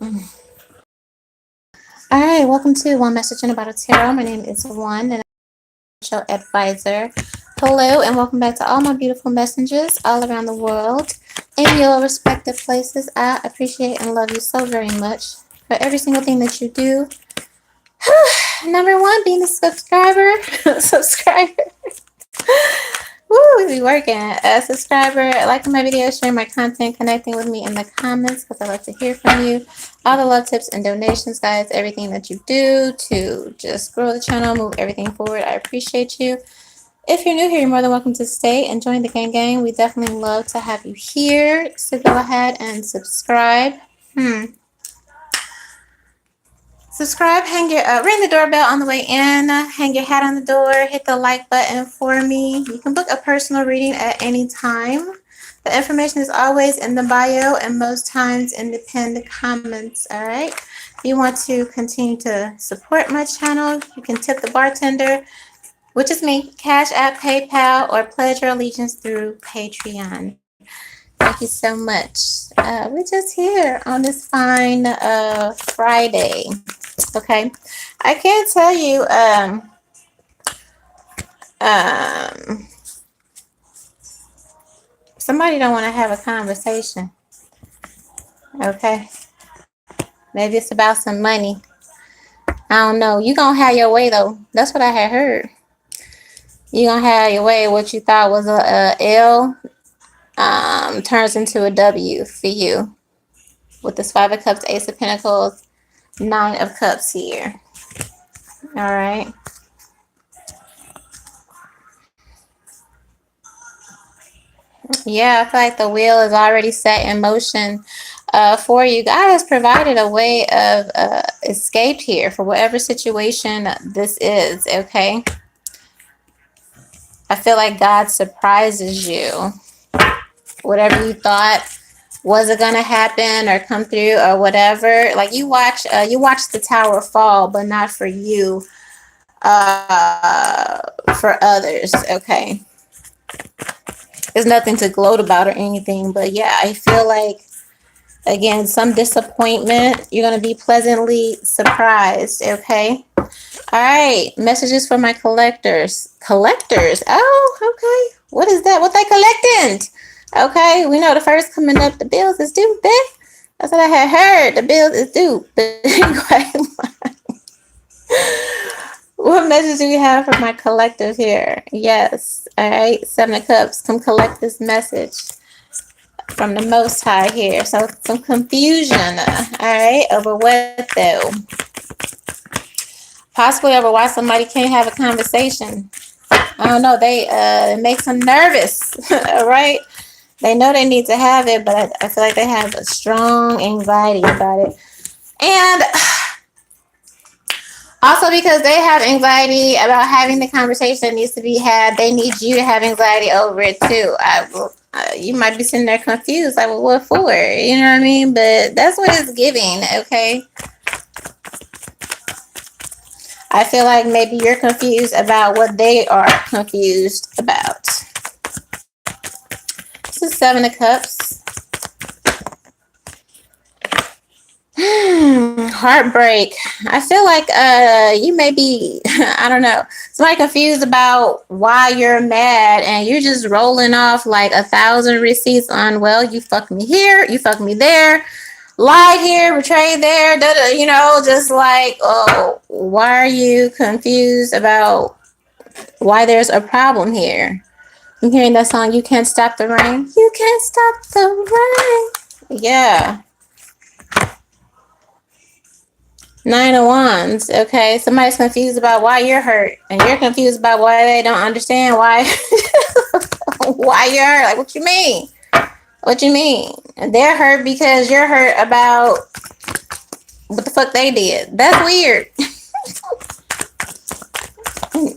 All right, welcome to One Message in a Bottle Tarot. My name is One, and I'm a financial advisor. Hello, and welcome back to all my beautiful messengers all around the world in your respective places. I appreciate and love you so very much for every single thing that you do. Number one, being a subscriber. subscriber. Woo, we be working. A subscriber, liking my videos, sharing my content, connecting with me in the comments because I love to hear from you. All the love, tips, and donations, guys. Everything that you do to just grow the channel, move everything forward. I appreciate you. If you're new here, you're more than welcome to stay and join the gang. We definitely love to have you here. So go ahead and subscribe. Subscribe, hang your ring the doorbell on the way in, hang your hat on the door, hit the like button for me. You can book a personal reading at any time. The information is always in the bio and most times in the pinned comments. All right. If you want to continue to support my channel, you can tip the bartender, which is me, Cash App, PayPal, or pledge your allegiance through Patreon. Thank you so much. We're just here on this fine Friday. Okay, I can't tell you. Somebody don't want to have a conversation. Okay, maybe it's about some money. I don't know. You gonna have your way though. That's what I had heard. You gonna have your way. What you thought was a L turns into a W for you. With this Five of Cups, Ace of Pentacles, Nine of Cups here. All right. Yeah, I feel like the wheel is already set in motion for you. God has provided a way of escape here for whatever situation this is, okay? I feel like God surprises you. Whatever you thought wasn't going to happen or come through or whatever. Like you watch the tower fall, but not for you, for others, okay? There's nothing to gloat about or anything, but yeah, I feel like, again, some disappointment. You're going to be pleasantly surprised, okay? All right, messages for my collectors. Collectors? Oh, okay. What is that? What they collecting? Okay, we know the first coming up, the bills is due, bitch. That's what I had heard. The bills is due. But anyway, what message do we have for my collective here? Yes. All right. Seven of Cups. Come collect this message from the Most High here. So some confusion. All right. Over what though? Possibly over why somebody can't have a conversation. I don't know. They it makes them nervous. All right. They know they need to have it, but I feel like they have a strong anxiety about it. And also, because they have anxiety about having the conversation that needs to be had, they need you to have anxiety over it too. You might be sitting there confused, like, well, what for? You know what I mean? But that's what it's giving, okay? I feel like maybe you're confused about what they are confused about. This is Seven of Cups. Heartbreak. I feel like you may be, I don't know, somebody confused about why you're mad and you're just rolling off like 1,000 receipts on, well, you fucked me here, you fucked me there, lied here, betrayed there, you know, just like, oh, why are you confused about why there's a problem here? I'm hearing that song, You Can't Stop the Rain. You can't stop the rain. Yeah. Nine of Wands, okay? Somebody's confused about why you're hurt, and you're confused about why they don't understand why why you're hurt. Like, what you mean? What you mean? And they're hurt because you're hurt about what the fuck they did. That's weird.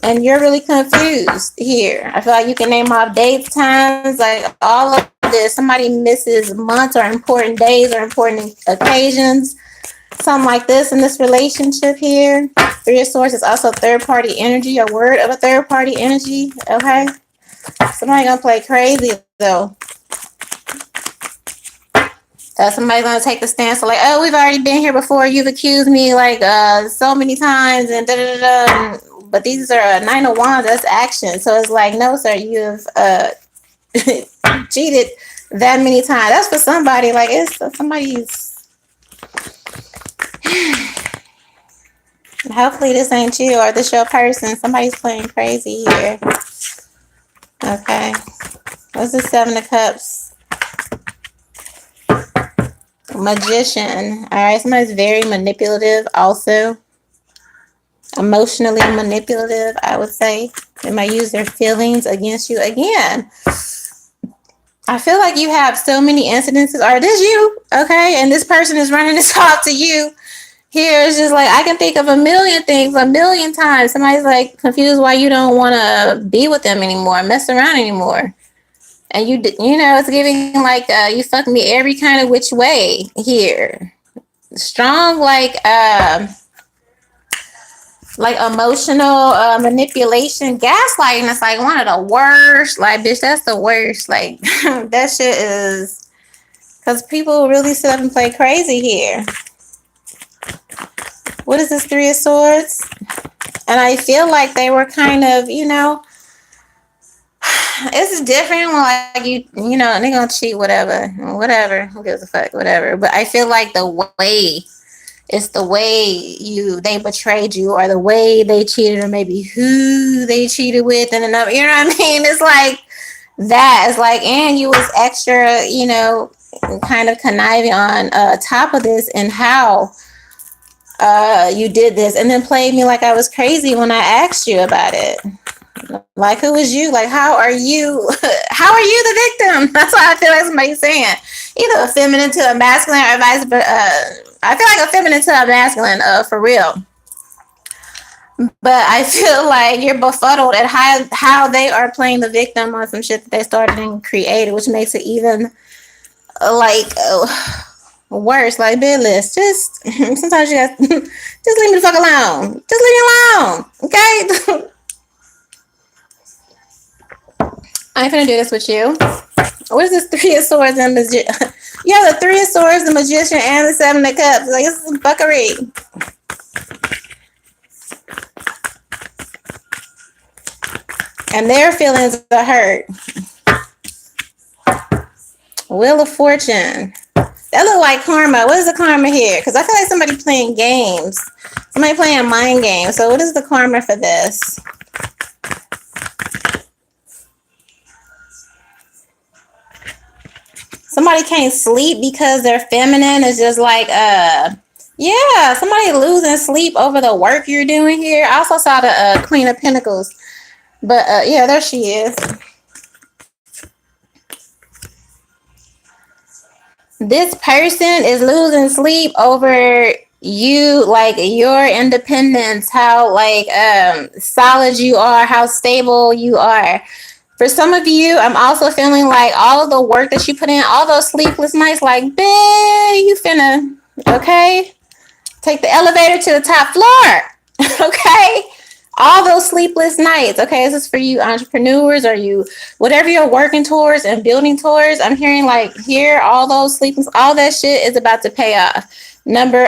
And you're really confused here. I feel like you can name off dates, times, like all of this. Somebody misses months or important days or important occasions. Something like this in this relationship here. Three of Swords is also third-party energy, a word of a third-party energy, okay? Somebody gonna play crazy, though. Somebody's gonna take the stance of like, oh, we've already been here before. You've accused me like so many times and da da da. But these are nine of wands. That's action. So it's like, no, sir, you've cheated that many times. That's for somebody. Like it's somebody's. Hopefully this ain't you or this your person. Somebody's playing crazy here. Okay. What's the Seven of Cups? Magician. All right. Somebody's very manipulative also. Emotionally manipulative, I would say. They might use their feelings against you. Again, I feel like you have so many incidences. Are this you? Okay. And this person is running this off to you. Here it's just like I can think of a million things a million times. Somebody's like confused why you don't want to be with them anymore, mess around anymore, and you know it's giving like you fuck me every kind of which way here. Strong like emotional manipulation, gaslighting. It's like one of the worst. Like bitch, that's the worst. Like that shit is because people really sit up and play crazy here. What is this Three of Swords? And I feel like they were kind of, you know, it's different when like you know, they're gonna cheat, whatever, who gives a fuck, whatever. But I feel like it's the way they betrayed you, or the way they cheated, or maybe who they cheated with, and another, you know what I mean? It's like that. It's like, and you was extra, you know, kind of conniving on top of this, and how you did this, and then played me like I was crazy when I asked you about it. Like, who was you? Like, how are you? How are you the victim? That's what I feel like somebody's saying. Either a feminine to a masculine, or vice versa. I feel like a feminine to a masculine, for real. But I feel like you're befuddled at how they are playing the victim on some shit that they started and created, which makes it even like worse. Like, Billis, just sometimes you got just leave me the fuck alone. Just leave me alone, okay? I ain't finna do this with you. What is this Three of Swords and Magician? Yeah, the Three of Swords, the Magician, and the Seven of Cups. Like, this is some fuckery. And their feelings are hurt. Wheel of Fortune. That look like karma. What is the karma here? Because I feel like somebody playing games. Somebody playing mind games. So what is the karma for this? Somebody can't sleep because they're feminine. It's just like, yeah, somebody losing sleep over the work you're doing here. I also saw the Queen of Pentacles. But, yeah, there she is. This person is losing sleep over you, like your independence, how like solid you are, how stable you are. For some of you, I'm also feeling like all of the work that you put in, all those sleepless nights, like, babe, you finna, okay? Take the elevator to the top floor, okay? All those sleepless nights, okay? This is for you entrepreneurs, or you, whatever you're working towards and building towards. I'm hearing like here, all those sleepless, all that shit is about to pay off. Number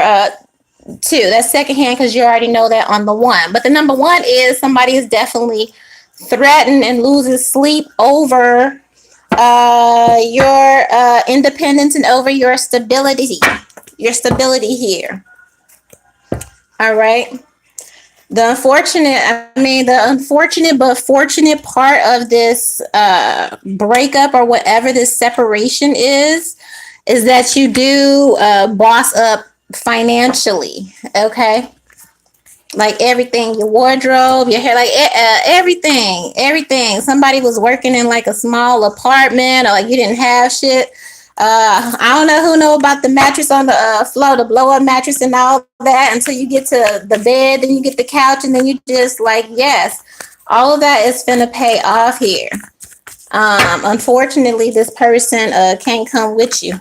two, that's second hand because you already know that on the one. But the number one is somebody is definitely threatened and loses sleep over your independence and over your stability here. All right. The unfortunate but fortunate part of this breakup, or whatever this separation is that you do boss up financially, okay? Like everything, your wardrobe, your hair, like everything. Somebody was working in like a small apartment, or like you didn't have shit. I don't know who know about the mattress on the floor, the blow up mattress and all that, until you get to the bed, then you get the couch, and then you just like, yes, all of that is finna pay off here. Unfortunately, this person can't come with you.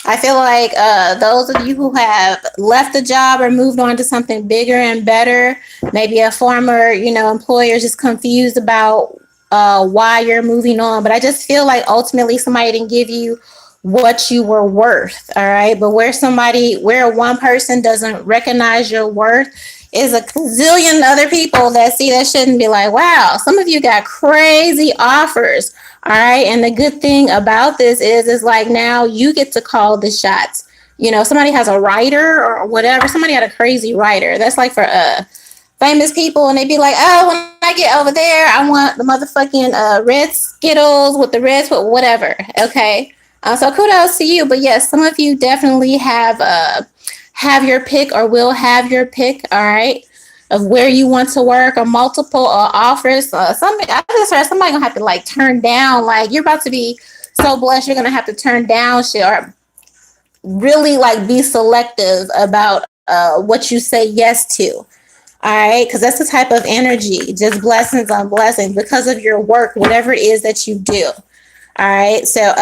I feel like those of you who have left the job or moved on to something bigger and better, maybe a former, employer is just confused about why you're moving on. But I just feel like ultimately somebody didn't give you what you were worth. All right. But where one person doesn't recognize your worth, is a zillion other people that see that shit and be like, wow, some of you got crazy offers. All right. And the good thing about this is like now you get to call the shots. Somebody has a writer or whatever. Somebody had a crazy writer. That's like for famous people, and they be like, oh, when I get over there, I want the motherfucking red Skittles with the red, whatever. Okay. So kudos to you. But yes, some of you definitely have your pick or will have your pick. All right. Of where you want to work or multiple offers. I just heard somebody gonna have to like turn down. Like you're about to be so blessed, you're gonna have to turn down shit or really like be selective about what you say yes to. All right, because that's the type of energy, just blessings on blessings because of your work, whatever it is that you do. All right, so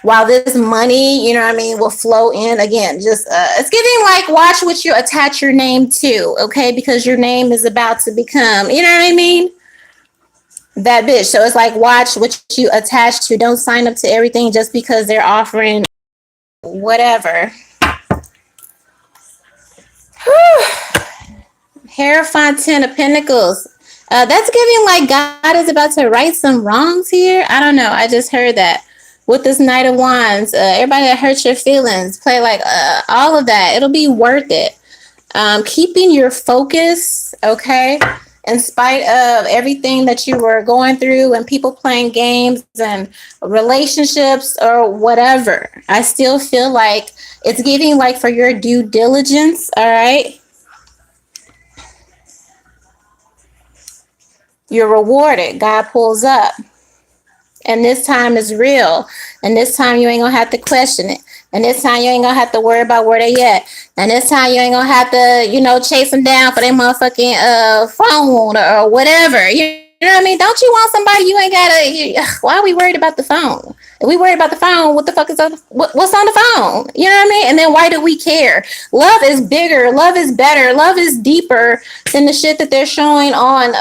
while this money, what I mean, will flow in again, just it's giving like watch what you attach your name to, okay? Because your name is about to become, you know what I mean? That bitch. So it's like watch what you attach to. Don't sign up to everything just because they're offering whatever. Hierophant, Ten of Pentacles. That's giving like God is about to right some wrongs here. I don't know. I just heard that with this Knight of Wands. Everybody that hurts your feelings, play like all of that. It'll be worth it. Keeping your focus, okay, in spite of everything that you were going through and people playing games and relationships or whatever. I still feel like it's giving like for your due diligence, all right? You're rewarded. God pulls up. And this time is real. And this time you ain't gonna have to question it. And this time you ain't gonna have to worry about where they at. And this time you ain't gonna have to, chase them down for their motherfucking phone or whatever. You know what I mean? Don't you want somebody you ain't gotta? Why are we worried about the phone? If we worried about the phone, what the fuck is what's on the phone? You know what I mean? And then why do we care? Love is bigger. Love is better. Love is deeper than the shit that they're showing on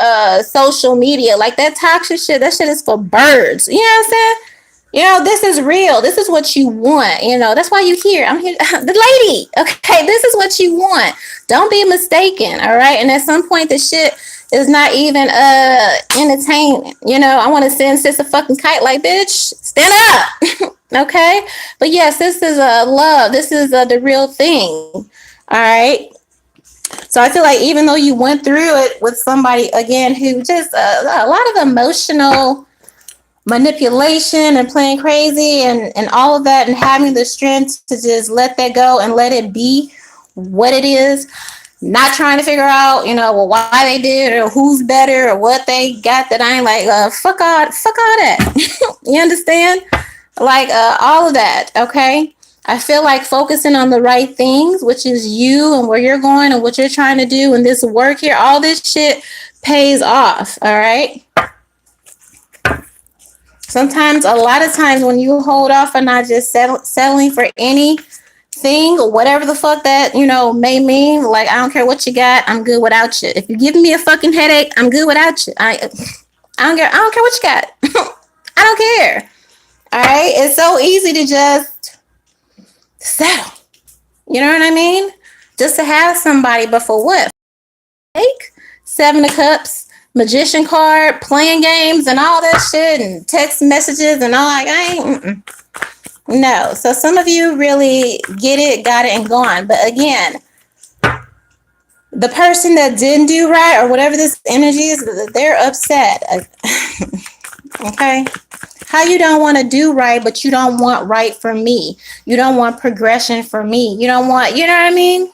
social media. Like that toxic shit. That shit is for birds. You know what I'm saying? This is real. This is what you want. That's why you're here. I'm here. The lady. Okay, this is what you want. Don't be mistaken. All right. And at some point, the shit is not even entertaining. I want to send sis a fucking kite like, bitch, stand up. Okay. But yes, this is love. This is the real thing. All right. So I feel like even though you went through it with somebody again who just a lot of emotional manipulation and playing crazy and all of that, and having the strength to just let that go and let it be what it is, not trying to figure out, why they did or who's better or what they got that I ain't like, fuck all that. You understand? Like all of that, okay? I feel like focusing on the right things, which is you and where you're going and what you're trying to do and this work here, all this shit pays off, all right? Sometimes, a lot of times when you hold off and not just settling for anything, whatever the fuck that, may mean, like, I don't care what you got, I'm good without you. If you're giving me a fucking headache, I'm good without you. I don't care what you got. I don't care. All right? It's so easy to just settle. You know what I mean? Just to have somebody, but for what? Fake? Seven of Cups. Magician card, playing games and all that shit and text messages and all like I ain't no. So some of you really get it, got it, and gone. But again, the person that didn't do right or whatever this energy is, they're upset. Okay? How you don't want to do right, but you don't want right for me. You don't want progression for me. You don't want, you know what I mean?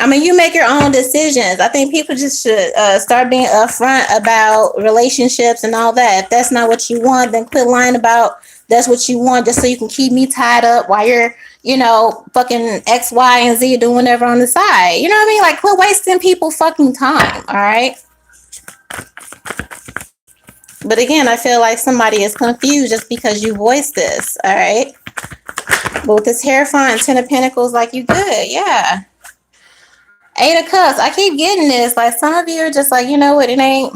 You make your own decisions. I think people just should start being upfront about relationships and all that. If that's not what you want, then quit lying about that's what you want just so you can keep me tied up while you're, fucking X, Y, and Z doing whatever on the side. You know what I mean? Like, quit wasting people fucking time, all right? But again, I feel like somebody is confused just because you voiced this, all right? But with this Hierophant, Ten of Pentacles, like, you good, yeah. Eight of Cups. I keep getting this. Like, some of you are just like, you know what? It ain't.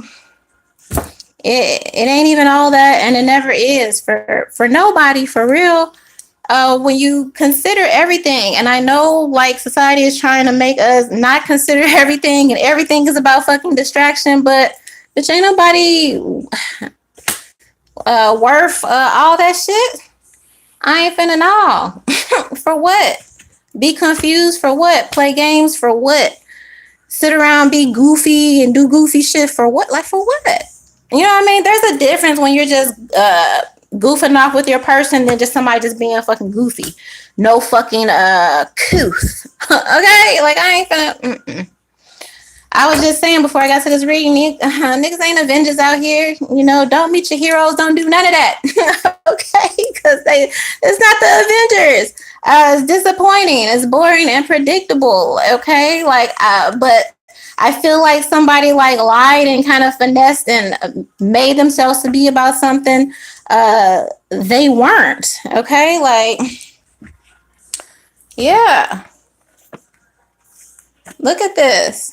It ain't even all that, and it never is for nobody, for real. When you consider everything, and I know like society is trying to make us not consider everything, and everything is about fucking distraction, but bitch, ain't nobody worth all that shit. I ain't finna know. For what? Be confused for what? Play games for what? Sit around, be goofy, and do goofy shit for what? Like, for what? You know what I mean? There's a difference when you're just goofing off with your person than just somebody just being fucking goofy. No fucking couth. Okay? Like, I ain't gonna. I was just saying before I got to this reading, niggas ain't Avengers out here. You know, don't meet your heroes. Don't do none of that. Okay? Because it's not the Avengers. It's disappointing. It's boring and predictable. Okay? Like, but I feel like somebody like lied and kind of finessed and made themselves to be about something they weren't. Okay? Like, yeah. Look at this.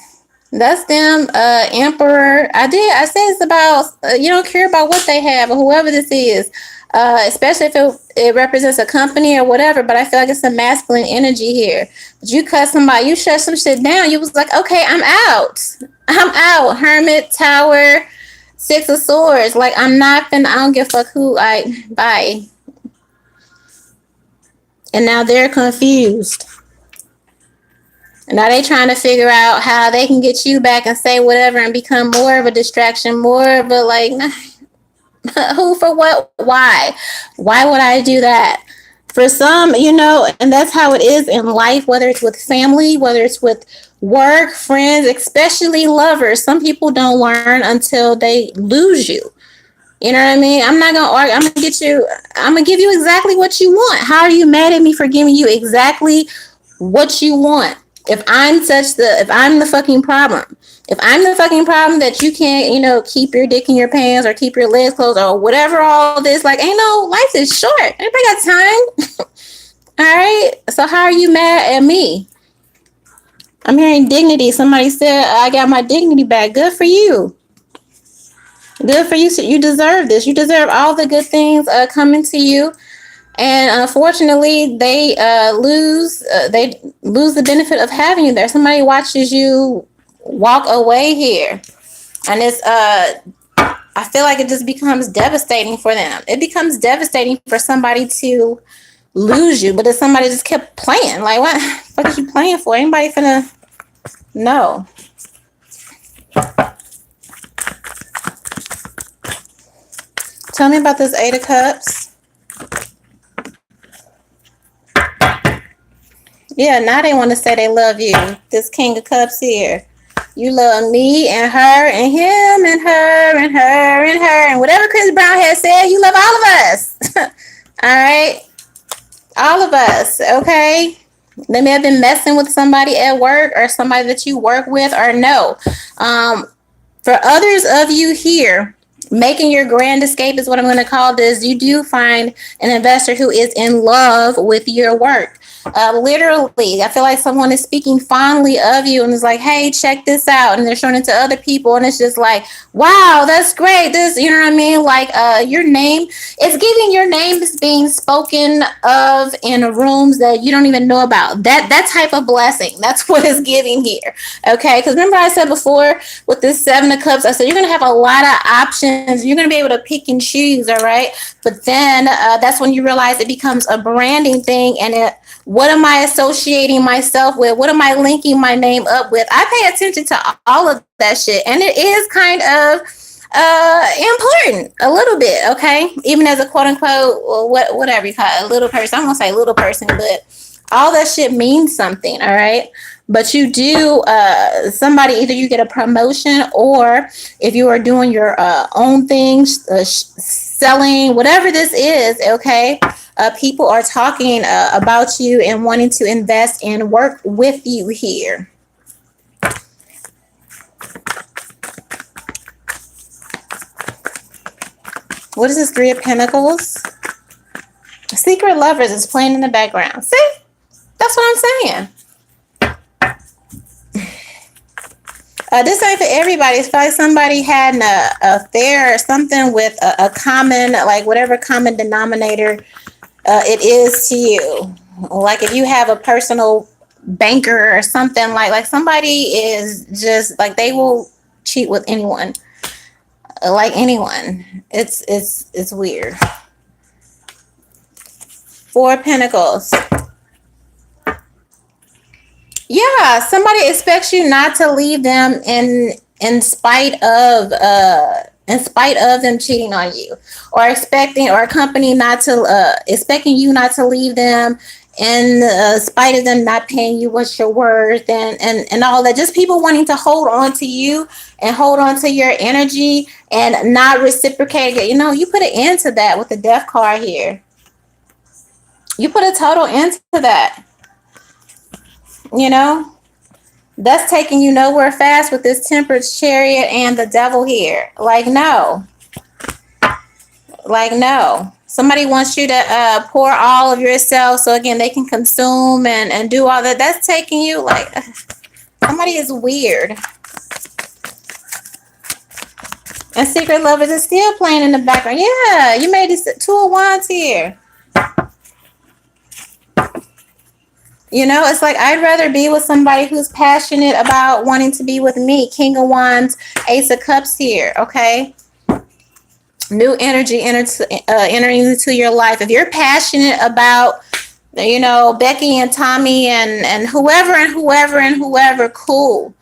That's them, Emperor. I said it's about, you don't care about what they have or whoever this is, especially if it represents a company or whatever, but I feel like it's a masculine energy here. But you cut somebody, you shut some shit down, you was like, okay, I'm out. I'm out. Hermit, Tower, Six of Swords. Like, I don't give a fuck bye. And now they're confused. Now they trying to figure out how they can get you back and say whatever and become more of a distraction, more of a like, who, for what, why? Why would I do that? For some, and that's how it is in life, whether it's with family, whether it's with work, friends, especially lovers. Some people don't learn until they lose you. You know what I mean? I'm not gonna argue. I'm gonna give you exactly what you want. How are you mad at me for giving you exactly what you want? If I'm the fucking problem, if I'm the fucking problem that you can't, keep your dick in your pants or keep your legs closed or whatever, all this, like, ain't no, life is short. Everybody got time. All right. So how are you mad at me? I'm hearing dignity. Somebody said I got my dignity back. Good for you. Good for you. So you deserve this. You deserve all the good things coming to you. And unfortunately, they lose the benefit of having you there. Somebody watches you walk away here, and it's I feel like it just becomes devastating for them. It becomes devastating for somebody to lose you, but if somebody just kept playing, like, what the fuck is you playing for? Anybody finna know? Tell me about this Eight of Cups. Yeah, now they want to say they love you. This King of Cups here. You love me and her and him and her and her and her. And whatever Chris Brown had said, you love all of us. All right? All of us, okay? They may have been messing with somebody at work or somebody that you work with, or no. For others of you here, making your grand escape is what I'm going to call this. You do find an investor who is in love with your work. Literally, I feel like someone is speaking fondly of you and is like, hey, check this out. And they're showing it to other people. And it's just like, wow, that's great. This, you know what I mean? Like, your name, it's giving your name is being spoken of in rooms that you don't even know about. That type of blessing. That's what it's giving here. Okay. Because remember I said before with this Seven of Cups, I said, you're going to have a lot of options. You're going to be able to pick and choose. All right. But then that's when you realize it becomes a branding thing. And what am I associating myself with? What am I linking my name up with? I pay attention to all of that shit. And it is kind of important a little bit, okay? Even as a quote unquote, whatever you call it, a little person. I'm going to say little person, but all that shit means something, all right? But you do, somebody, either you get a promotion, or if you are doing your own things, selling, whatever this is, okay? People are talking about you and wanting to invest and work with you here. What is this Three of Pentacles? Secret Lovers is playing in the background. See? That's what I'm saying. This ain't for everybody. It's like somebody had an affair or something with a common, like whatever common denominator it is to you. Like if you have a personal banker or something, like somebody is just like they will cheat with anyone, like anyone. It's weird. Four of Pentacles. Yeah, somebody expects you not to leave them in spite of them cheating on you, or expecting, or a company not to expecting you not to leave them in spite of them not paying you what you're worth, and all that. Just people wanting to hold on to you and hold on to your energy and not reciprocate it. You put an end to that with the death card here. You put a total end to that. You know, that's taking you nowhere fast with this Temperance, Chariot, and the Devil here. Like, no. Like, no. Somebody wants you to pour all of yourself so, again, they can consume and do all that. That's taking you, like, somebody is weird. And Secret Lovers is still playing in the background. Yeah, you made this Two of Wands here. It's like I'd rather be with somebody who's passionate about wanting to be with me. King of Wands, Ace of Cups here, okay? New energy entering into your life. If you're passionate about, Becky and Tommy and whoever, cool.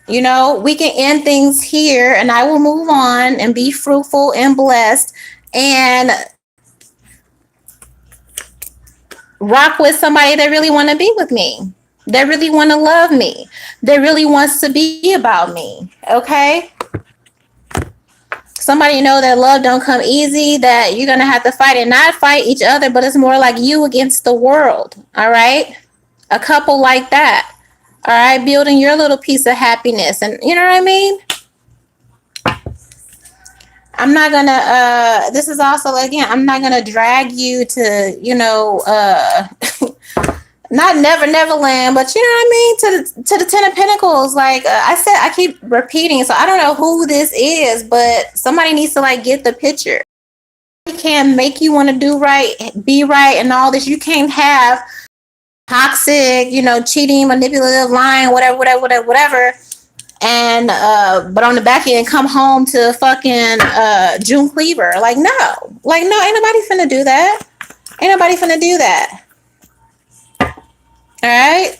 We can end things here and I will move on and be fruitful and blessed and rock with somebody that really want to be with me, that really want to love me, that really wants to be about me, okay? Somebody that love don't come easy, that you're going to have to fight and not fight each other, but it's more like you against the world, all right? A couple like that, all right? Building your little piece of happiness, and you know what I mean? I'm not gonna this is also, again, I'm not gonna drag you to not Neverland, but you know what I mean, to the Ten of Pentacles. Like I said, I keep repeating, so I don't know who this is, but somebody needs to like get the picture. You can't make you want to do right, be right, and all this. You can't have toxic, cheating, manipulative, lying, whatever. And but on the back end, come home to fucking June Cleaver. Like no, ain't nobody finna do that. Ain't nobody finna do that. All right.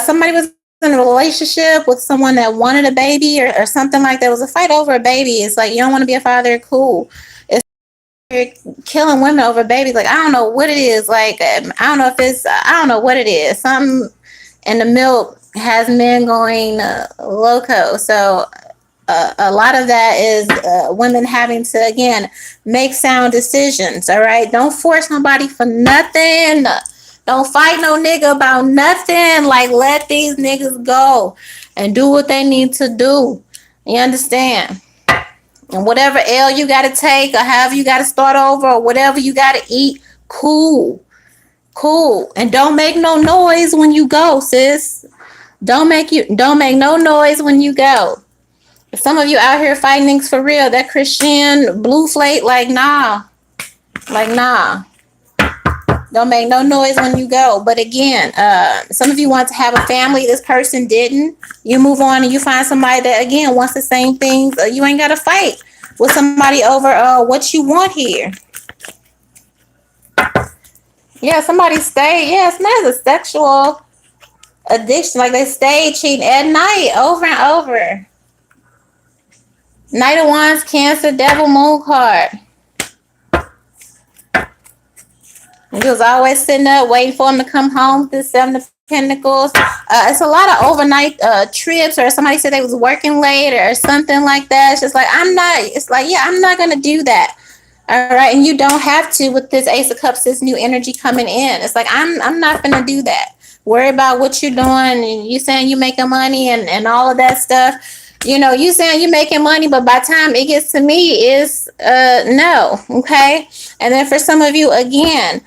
Somebody was in a relationship with someone that wanted a baby or something like that. It was a fight over a baby. It's like, you don't want to be a father. Cool. It's you're killing women over babies. Like, I don't know what it is. Like, I don't know if it's, I don't know what it is. Something in the milk has men going loco. So a lot of that is women having to, again, make sound decisions. All right. Don't force nobody for nothing. Don't fight no nigga about nothing. Like, let these niggas go and do what they need to do. You understand? And whatever L you got to take, or however you got to start over, or whatever you got to eat, cool. And don't make no noise when you go, sis. Don't make no noise when you go. Some of you out here fighting things for real. That Christian blue flake, like nah. Don't make no noise when you go. But again, some of you want to have a family. This person didn't. You move on and you find somebody that, again, wants the same things. You ain't got to fight with somebody over what you want here. Yeah, somebody stay. Yeah, somebody's a sexual addiction. Like they stay cheating at night over and over. Knight of Wands, Cancer, Devil, Moon card. He was always sitting up waiting for him to come home. The Seven of Pentacles. It's a lot of overnight trips, or somebody said they was working late or something like that. It's just like, I'm not. It's like, yeah, I'm not gonna do that. All right, and you don't have to with this Ace of Cups, this new energy coming in. It's like, I'm not gonna do that. Worry about what you're doing, and you saying you making money and all of that stuff. You saying you making money, but by the time it gets to me, it's no, okay. And then for some of you, again,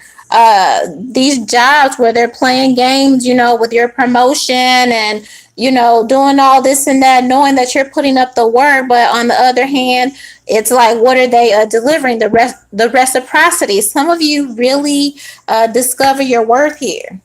these jobs where they're playing games, with your promotion and, doing all this and that, knowing that you're putting up the work. But on the other hand, it's like, what are they delivering? The reciprocity. Some of you really discover your worth here.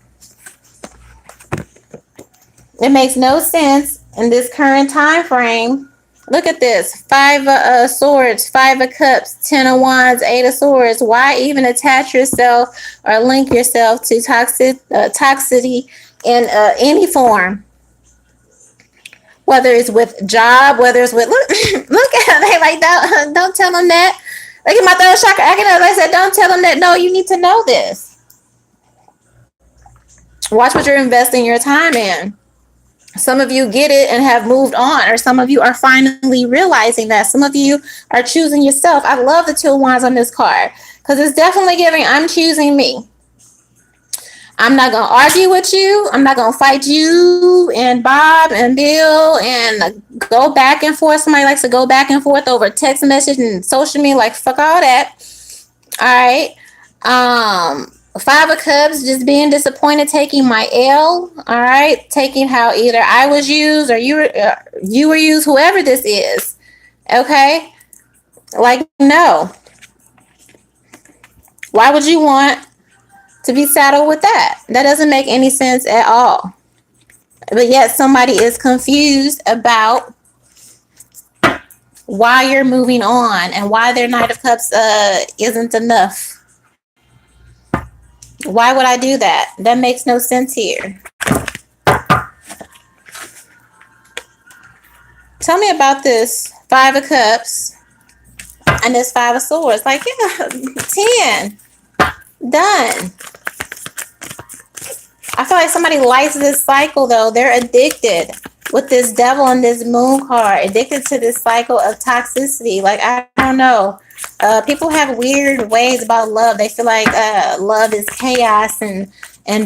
It makes no sense in this current time frame. Look at this. Five of swords, five of cups, 10 of wands, 8 of swords. Why even attach yourself or link yourself to toxicity in any form? Whether it's with job, whether it's with, look at them. They like, don't tell them that. Look at my third chakra. I said, don't tell them that. No, you need to know this. Watch what you're investing your time in. Some of you get it and have moved on, or some of you are finally realizing that. Some of you are choosing yourself. I love the 2 of wands on this card because it's definitely giving, I'm choosing me. I'm not going to argue with you. I'm not going to fight you and Bob and Bill and go back and forth. Somebody likes to go back and forth over text message and social media. Like, fuck all that. All right. 5 of cups, just being disappointed, taking my L. All right. Taking how either I was used or you were used, whoever this is. Okay. Like, no. Why would you want to be saddled with that? That doesn't make any sense at all. But yet somebody is confused about why you're moving on and why their Knight of Cups isn't enough. Why would I do that? That makes no sense here. Tell me about this 5 of Cups and this 5 of Swords. Like, yeah, 10. Done. I feel like somebody likes this cycle, though. They're addicted with this Devil and this Moon card. Addicted to this cycle of toxicity. Like, I don't know. People have weird ways about love. They feel like love is chaos and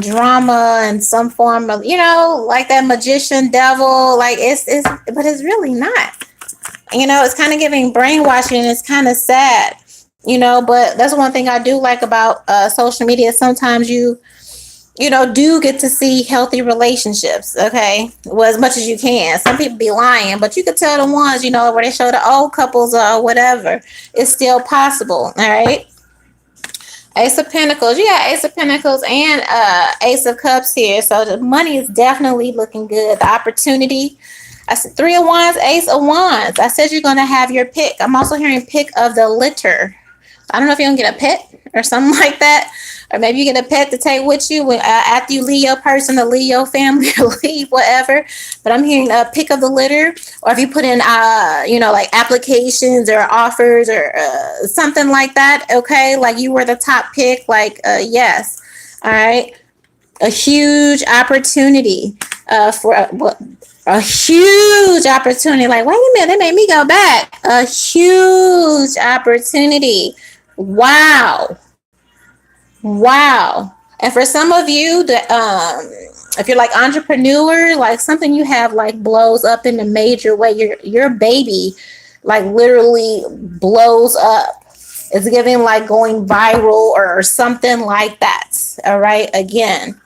drama and some form of, like that magician devil. Like, but it's really not. It's kind of giving brainwashing, and it's kind of sad. But that's one thing I do like about social media. Sometimes you do get to see healthy relationships, okay? Well, as much as you can. Some people be lying, but you could tell the ones, where they show the old couples or whatever. It's still possible, all right? Ace of Pentacles. You got Ace of Pentacles and Ace of Cups here. So the money is definitely looking good. The opportunity. I said 3 of Wands, Ace of Wands. I said you're going to have your pick. I'm also hearing pick of the litter. I don't know if you're going to get a pet or something like that. Or maybe you get a pet to take with you after you leave your person, to leave your family, or leave whatever. But I'm hearing a pick of the litter. Or if you put in, like applications or offers or something like that. Okay. Like you were the top pick. Like, yes. All right. A huge opportunity for a huge opportunity. Like, wait a minute, they made me go back. A huge opportunity. Wow. And for some of you, if you're like entrepreneur, like something you have like blows up in a major way. Your baby like literally blows up. It's giving like going viral or something like that. All right. Again,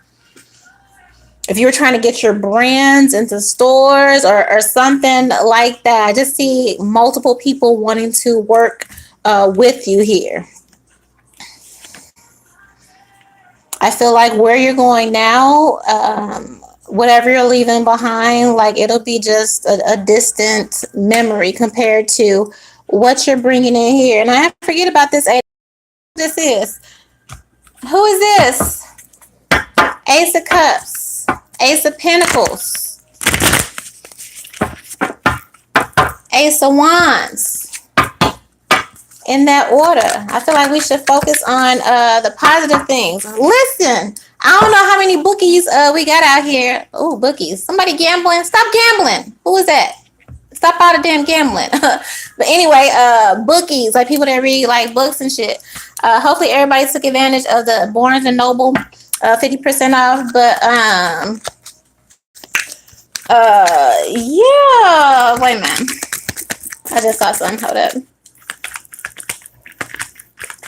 if you're trying to get your brands into stores or something like that, I just see multiple people wanting to work with you here. I feel like where you're going now, whatever you're leaving behind, like it'll be just a distant memory compared to what you're bringing in here. And I forget about this. This is. Who is this? Ace of Cups. Ace of Pentacles. Ace of Wands. In that order. I feel like we should focus on the positive things. Listen, I don't know how many bookies we got out here. Oh, bookies. Somebody gambling. Stop gambling. Who is that? Stop all the damn gambling. But anyway, bookies, like people that read like books and shit. Hopefully everybody took advantage of the Barnes and Noble 50% off. But yeah. Wait a minute. I just saw something. Hold up.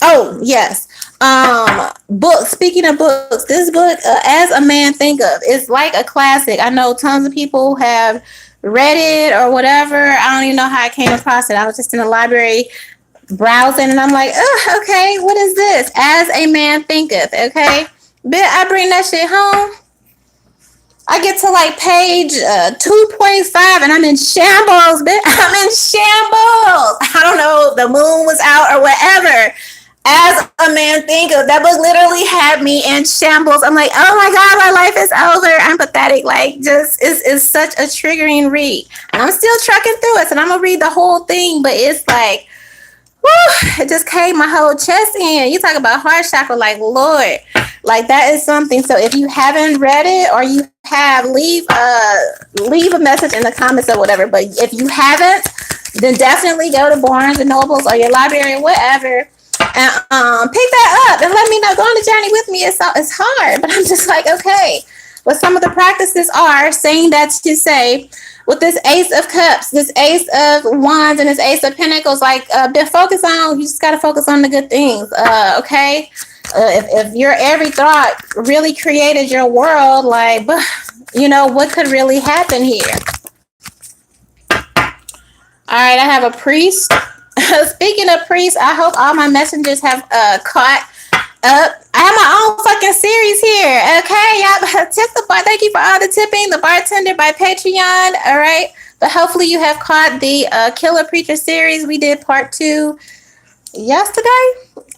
Oh, yes. Book. Speaking of books, this book, As a Man Thinketh, is like a classic. I know tons of people have read it or whatever. I don't even know how I came across it. I was just in the library browsing, and I'm like, oh, okay, what is this? As a Man Thinketh. Okay, but I bring that shit home. I get to like page 2.5 and I'm in shambles, bitch. I'm in shambles. I don't know, the moon was out or whatever. As a Man Thinketh, that book literally had me in shambles. I'm like, oh my God, my life is over. I'm pathetic. Like, just, it's such a triggering read. And I'm still trucking through it. So I'm going to read the whole thing, but it's like, woo, it just came my whole chest in. You talk about heart chakra, like, Lord, like that is something. So if you haven't read it or you have, leave a message in the comments or whatever. But if you haven't, then definitely go to Barnes and Nobles or your library or whatever and pick that up and let me know. Go on the journey with me. It's hard, but I'm just like, okay. What some of the practices are, saying that to say, with this Ace of Cups, this Ace of Wands, and this Ace of Pentacles, like, focus on, you just got to focus on the good things, okay? If your every thought really created your world, like, you know, what could really happen here? All right, I have a priest. Speaking of priests, I hope all my messengers have caught up. I have my own fucking series here. Okay, y'all, tip the bar. Thank you for all the tipping. The Bartender by Patreon. All right, but hopefully you have caught the Killer Preacher series. We did part 2 yesterday,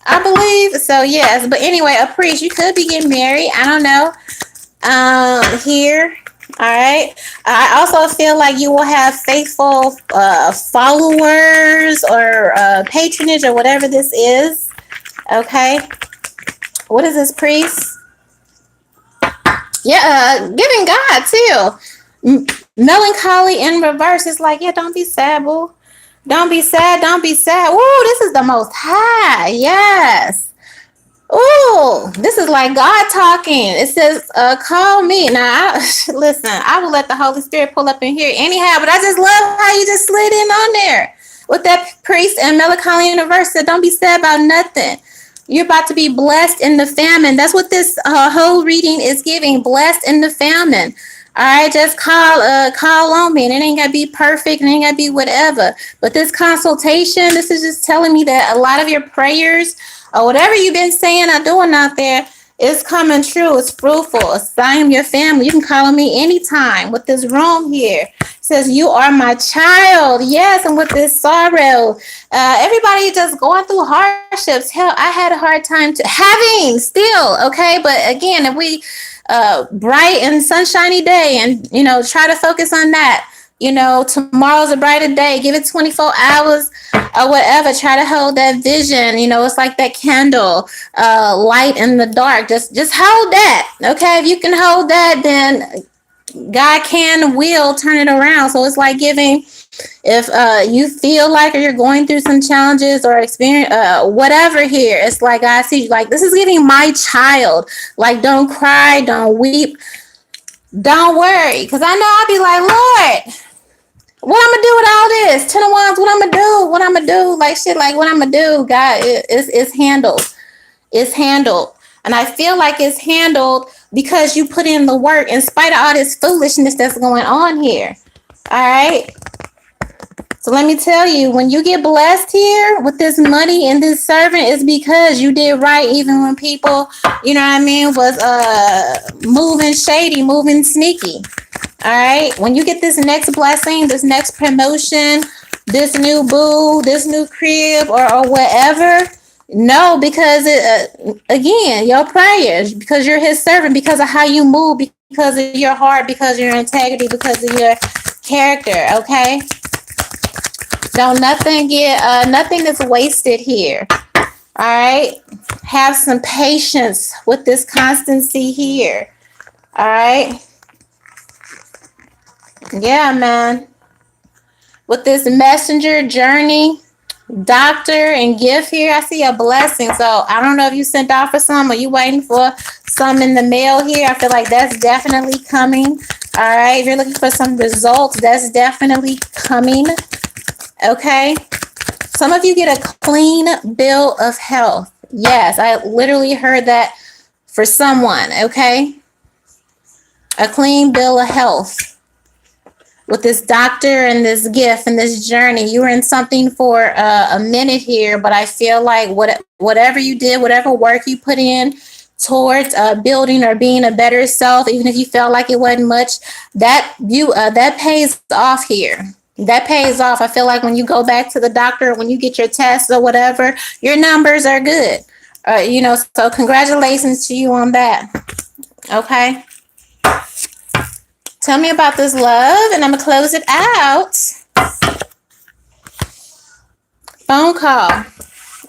I believe. So yes, but anyway, a priest. You could be getting married. I don't know. Here. All right. I also feel like you will have faithful followers or patronage or whatever this is. Okay. What is this, priest? Yeah, giving God too. Melancholy in reverse. It's like, yeah, don't be sad, boo. Don't be sad. Don't be sad. Ooh, this is the Most High. Yes. Ooh, this is like God talking. It says, call me. Now, listen, I will let the Holy Spirit pull up in here anyhow, but I just love how you just slid in on there with that priest and melancholy in the verse. Said, don't be sad about nothing. You're about to be blessed in the famine. That's what this whole reading is giving. Blessed in the famine. All right, just call on me, and it ain't gotta be perfect, and it ain't gotta be whatever. But this consultation, this is just telling me that a lot of your prayers or whatever you've been saying or doing out there is coming true. It's fruitful. I am your family. You can call on me anytime. With this room here, it says you are my child. Yes, and with this sorrow, everybody just going through hardships. Hell, I had a hard time having still. Okay, but again, if we bright and sunshiny day, and you know, try to focus on that. You know, tomorrow's a brighter day. Give it 24 hours or whatever. Try to hold that vision. You know, it's like that candle, light in the dark. Just hold that. Okay, if you can hold that, then God can, will turn it around. So it's like giving. If you feel like, or you're going through some challenges or experience whatever here, it's like I see, like, this is giving my child. Like, don't cry, don't weep, don't worry, because I know I'll be like, Lord, what I'm gonna do with all this? 10 of Wands, what I'm gonna do? What I'm gonna do? Like, shit, like, what I'm gonna do? God, it's handled. It's handled. And I feel like it's handled because you put in the work in spite of all this foolishness that's going on here. All right. So let me tell you, when you get blessed here with this money and this servant, it's because you did right, even when people, you know what I mean, was moving shady, moving sneaky. All right. When you get this next blessing, this next promotion, this new boo, this new crib, or whatever, no, because again, your prayers, because you're his servant, because of how you move, because of your heart, because of your integrity, because of your character. Okay. Don't nothing is wasted here. All right. Have some patience with this constancy here. All right. Yeah, man. With this messenger journey, doctor and gift here, I see a blessing. So I don't know if you sent off for some or you waiting for some in the mail here. I feel like that's definitely coming. All right. If you're looking for some results, that's definitely coming. Okay. Some of you get a clean bill of health. Yes, I literally heard that for someone, okay? A clean bill of health with this doctor and this gift and this journey. You were in something for a minute here, but I feel like whatever you did, whatever work you put in towards building or being a better self, even if you felt like it wasn't much, that pays off here. That pays off. I feel like when you go back to the doctor, when you get your tests or whatever, your numbers are good. So congratulations to you on that. Okay. Tell me about this, love, and I'm going to close it out. Phone call.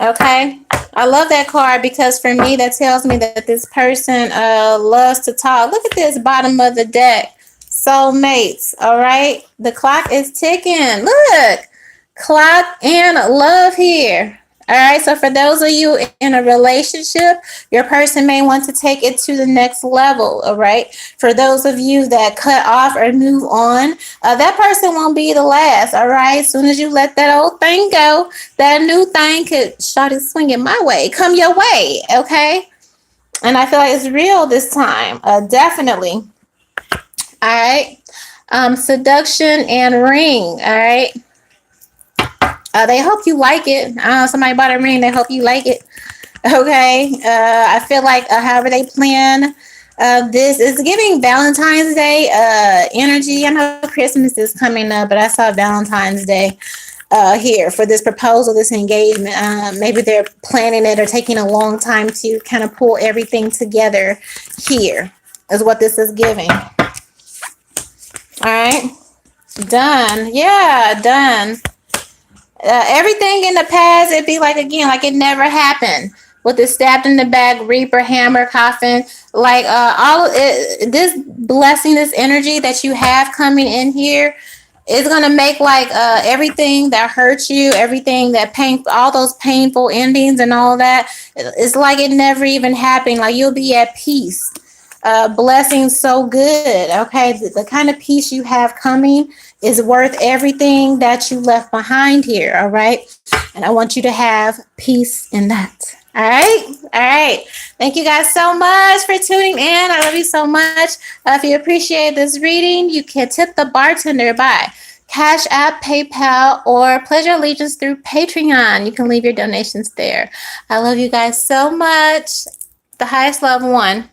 Okay. I love that card because for me, that tells me that this person loves to talk. Look at this bottom of the deck. Soulmates. All right. The clock is ticking. Look. Clock and love here. All right. So for those of you in a relationship, your person may want to take it to the next level. All right. For those of you that cut off or move on, that person won't be the last. All right. As soon as you let that old thing go, that new thing could start to swing it my way, come your way. Okay. And I feel like it's real this time. Definitely. All right. Seduction and ring. All right. They hope you like it. Somebody bought a ring. They hope you like it. Okay. I feel like however they plan this is giving Valentine's Day energy. I know Christmas is coming up, but I saw Valentine's Day here for this proposal, this engagement. Maybe they're planning it or taking a long time to kind of pull everything together here is what this is giving. All right. Done. Yeah, done. Everything in the past, it'd be like, again, like it never happened. With the stabbed in the back, reaper, hammer, coffin, like all it, this blessing, this energy that you have coming in here is gonna make like everything that hurts you, everything that all those painful endings and all that. It's like it never even happened. Like you'll be at peace. Blessings so good. Okay, the kind of peace you have coming is worth everything that you left behind here. All right, and I want you to have peace in that. All right. All right. Thank you guys so much for tuning in. I love you so much. If you appreciate this reading, you can tip the bartender by Cash App, PayPal, or pledge your allegiance through Patreon. You can leave your donations there. I love you guys so much. The highest love, one.